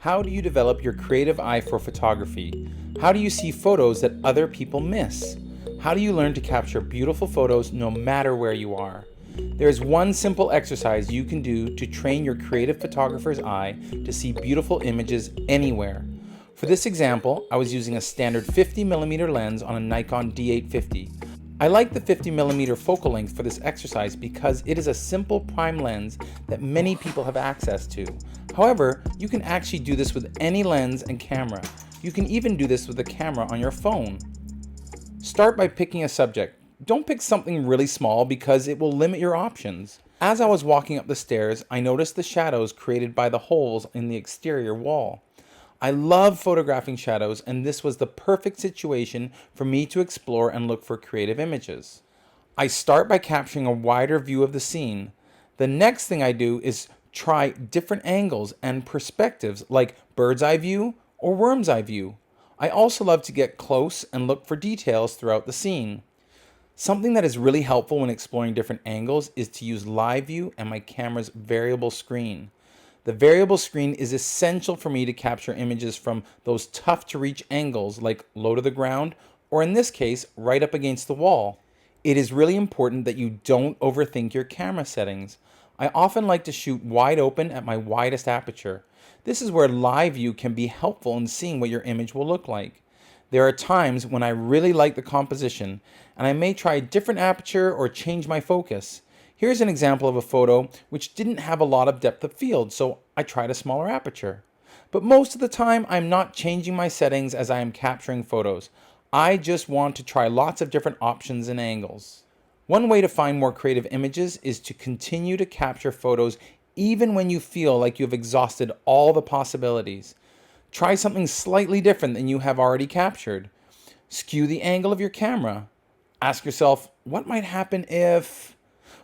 How do you develop your creative eye for photography? How do you see photos that other people miss? How do you learn to capture beautiful photos no matter where you are? There's one simple exercise you can do to train your creative photographer's eye to see beautiful images anywhere. For this example, I was using a standard 50mm lens on a Nikon D850. I like the 50mm focal length for this exercise because it is a simple prime lens that many people have access to. However, you can actually do this with any lens and camera. You can even do this with a camera on your phone. Start by picking a subject. Don't pick something really small because it will limit your options. As I was walking up the stairs, I noticed the shadows created by the holes in the exterior wall. I love photographing shadows, and this was the perfect situation for me to explore and look for creative images. I start by capturing a wider view of the scene. The next thing I do is try different angles and perspectives like bird's eye view or worm's eye view. I also love to get close and look for details throughout the scene. Something that is really helpful when exploring different angles is to use live view and my camera's variable screen. The variable screen is essential for me to capture images from those tough to reach angles like low to the ground, or in this case, right up against the wall. It is really important that you don't overthink your camera settings. I often like to shoot wide open at my widest aperture. This is where live view can be helpful in seeing what your image will look like. There are times when I really like the composition, and I may try a different aperture or change my focus. Here's an example of a photo which didn't have a lot of depth of field, so I tried a smaller aperture. But most of the time, I'm not changing my settings as I am capturing photos. I just want to try lots of different options and angles. One way to find more creative images is to continue to capture photos even when you feel like you've exhausted all the possibilities. Try something slightly different than you have already captured. Skew the angle of your camera. Ask yourself, what might happen if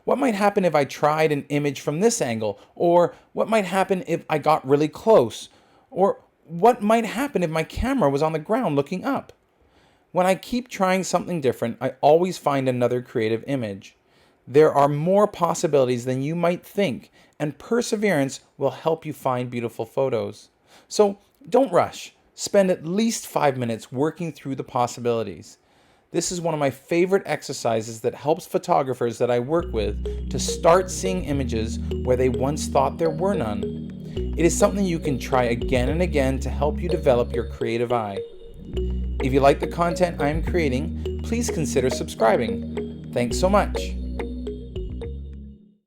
I tried an image from this angle? Or what might happen if I got really close? Or what might happen if my camera was on the ground looking up? When I keep trying something different, I always find another creative image. There are more possibilities than you might think, and perseverance will help you find beautiful photos. So don't rush. Spend at least 5 minutes working through the possibilities. This is one of my favorite exercises that helps photographers that I work with to start seeing images where they once thought there were none. It is something you can try again and again to help you develop your creative eye. If you like the content I am creating, please consider subscribing. Thanks so much.